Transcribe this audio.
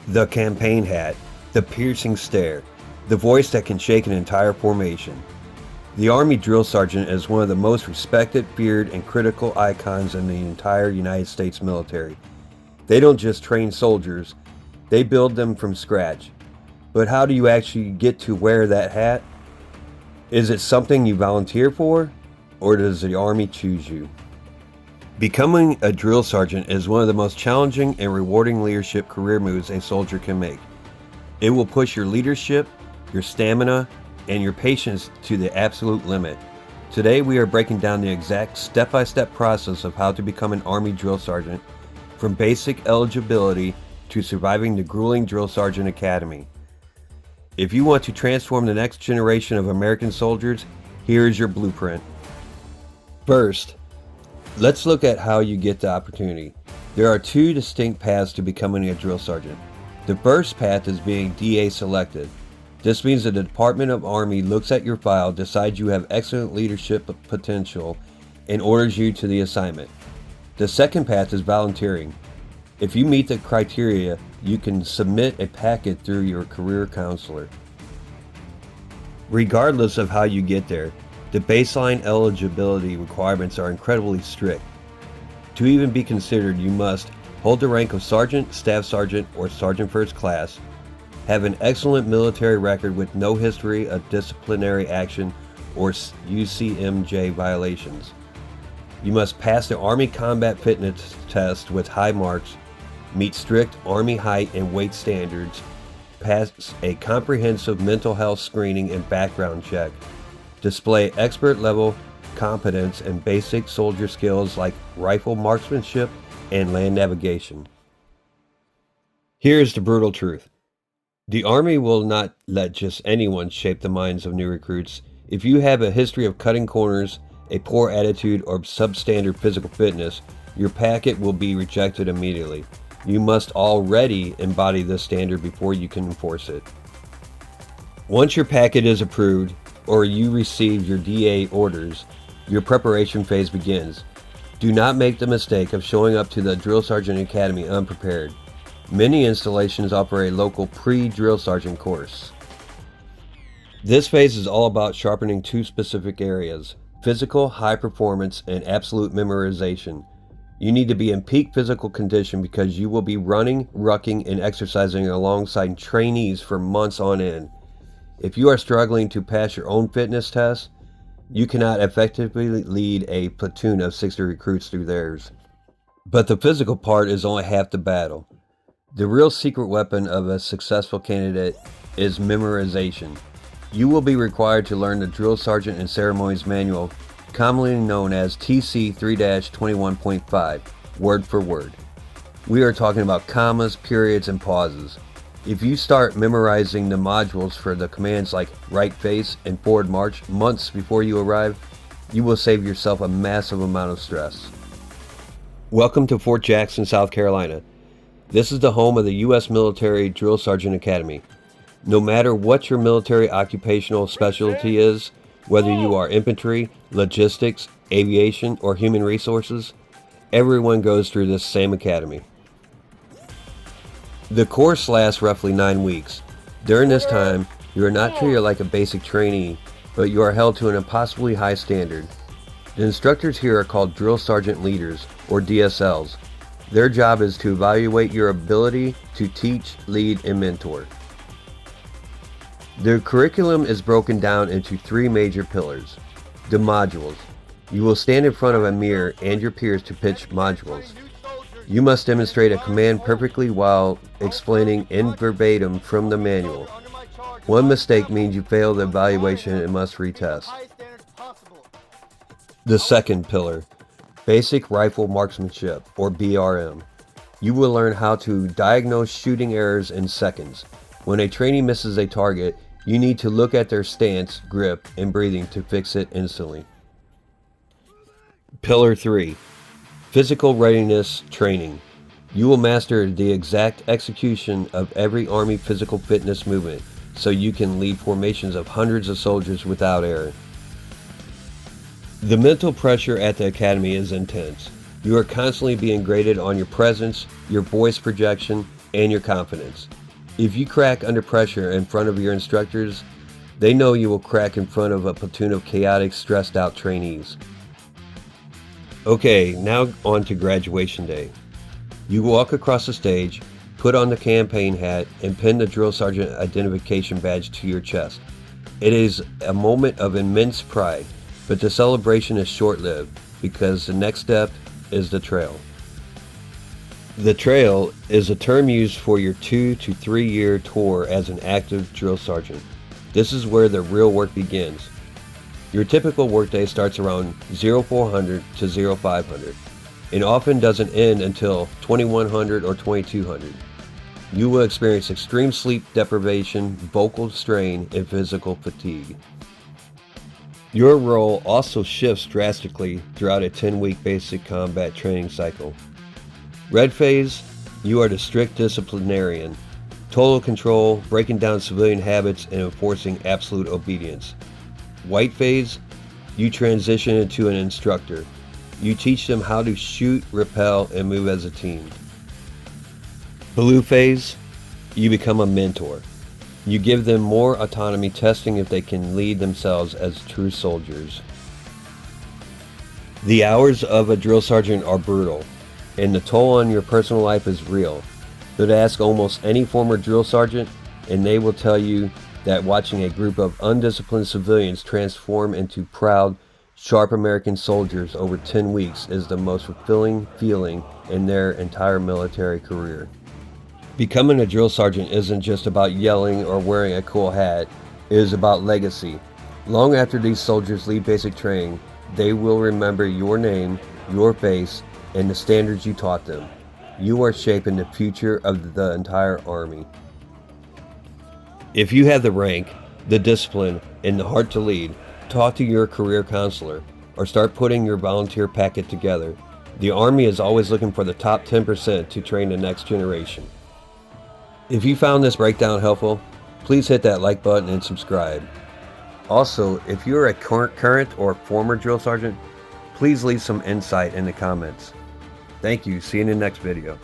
The campaign hat, the piercing stare, the voice that can shake an entire formation. The Army Drill Sergeant is one of the most respected, feared, and critical icons in the entire United States military. They don't just train soldiers, they build them from scratch. But how do you actually get to wear that hat? Is it something you volunteer for, or does the Army choose you? Becoming a drill sergeant is one of the most challenging and rewarding leadership career moves a soldier can make. It will push your leadership, your stamina, and your patience to the absolute limit. Today we are breaking down the exact step-by-step process of how to become an Army drill sergeant, from basic eligibility to surviving the grueling Drill Sergeant Academy. If you want to transform the next generation of American soldiers, here is your blueprint. First, let's look at how you get the opportunity. There are two distinct paths to becoming a drill sergeant. The first path is being DA selected. This means that the Department of Army looks at your file, decides you have excellent leadership potential, and orders you to the assignment. The second path is volunteering. If you meet the criteria, you can submit a packet through your career counselor. Regardless of how you get there, the baseline eligibility requirements are incredibly strict. To even be considered, you must hold the rank of Sergeant, Staff Sergeant, or Sergeant First Class, have an excellent military record with no history of disciplinary action or UCMJ violations. You must pass the Army Combat Fitness Test with high marks, meet strict Army height and weight standards, pass a comprehensive mental health screening and background check, display expert level competence and basic soldier skills like rifle marksmanship and land navigation. Here's the brutal truth. The Army will not let just anyone shape the minds of new recruits. If you have a history of cutting corners, a poor attitude, or substandard physical fitness, your packet will be rejected immediately. You must already embody this standard before you can enforce it. Once your packet is approved, or you receive your DA orders, your preparation phase begins. Do not make the mistake of showing up to the Drill Sergeant Academy unprepared. Many installations offer a local pre-drill sergeant course. This phase is all about sharpening two specific areas: physical, high performance, and absolute memorization. You need to be in peak physical condition because you will be running, rucking, and exercising alongside trainees for months on end. If you are struggling to pass your own fitness test, you cannot effectively lead a platoon of 60 recruits through theirs. But the physical part is only half the battle. The real secret weapon of a successful candidate is memorization. You will be required to learn the Drill Sergeant and Ceremonies Manual, commonly known as TC 3-21.5, word for word. We are talking about commas, periods, and pauses. If you start memorizing the modules for the commands like right face and forward march months before you arrive, you will save yourself a massive amount of stress. Welcome to Fort Jackson, South Carolina. This is the home of the U.S. Military Drill Sergeant Academy. No matter what your military occupational specialty is, whether you are infantry, logistics, aviation, or human resources, everyone goes through this same academy. The course lasts roughly 9 weeks. During this time, you are not treated like a basic trainee, but you are held to an impossibly high standard. The instructors here are called Drill Sergeant Leaders, or DSLs. Their job is to evaluate your ability to teach, lead, and mentor. The curriculum is broken down into 3 major pillars. The modules. You will stand in front of a mirror and your peers to pitch modules. You must demonstrate a command perfectly while explaining in verbatim from the manual. One mistake means you fail the evaluation and must retest. The second pillar. Basic Rifle Marksmanship, or BRM. You will learn how to diagnose shooting errors in seconds. When a trainee misses a target, you need to look at their stance, grip, and breathing to fix it instantly. Pillar 3. Physical Readiness Training. You will master the exact execution of every Army physical fitness movement, so you can lead formations of hundreds of soldiers without error. The mental pressure at the academy is intense. You are constantly being graded on your presence, your voice projection, and your confidence. If you crack under pressure in front of your instructors, they know you will crack in front of a platoon of chaotic, stressed out trainees. Okay, now on to graduation day. You walk across the stage, put on the campaign hat, and pin the drill sergeant identification badge to your chest. It is a moment of immense pride, but the celebration is short-lived because the next step is the trail. The trail is a term used for your 2 to 3 year tour as an active drill sergeant. This is where the real work begins. Your typical workday starts around 0400 to 0500 and often doesn't end until 2100 or 2200. You will experience extreme sleep deprivation, vocal strain, and physical fatigue. Your role also shifts drastically throughout a 10-week basic combat training cycle. Red phase, you are the strict disciplinarian, total control, breaking down civilian habits and enforcing absolute obedience. White phase, you transition into an instructor. You teach them how to shoot, repel, and move as a team. Blue phase, you become a mentor. You give them more autonomy, testing if they can lead themselves as true soldiers. The hours of a drill sergeant are brutal, and the toll on your personal life is real. But ask almost any former drill sergeant, and they will tell you that watching a group of undisciplined civilians transform into proud, sharp American soldiers over 10 weeks is the most fulfilling feeling in their entire military career. Becoming a drill sergeant isn't just about yelling or wearing a cool hat, it is about legacy. Long after these soldiers leave basic training, they will remember your name, your face, and the standards you taught them. You are shaping the future of the entire Army. If you have the rank, the discipline, and the heart to lead, talk to your career counselor or start putting your volunteer packet together. The Army is always looking for the top 10% to train the next generation. If you found this breakdown helpful, please hit that like button and subscribe. Also, if you're a current or former drill sergeant, please leave some insight in the comments. Thank you. See you in the next video.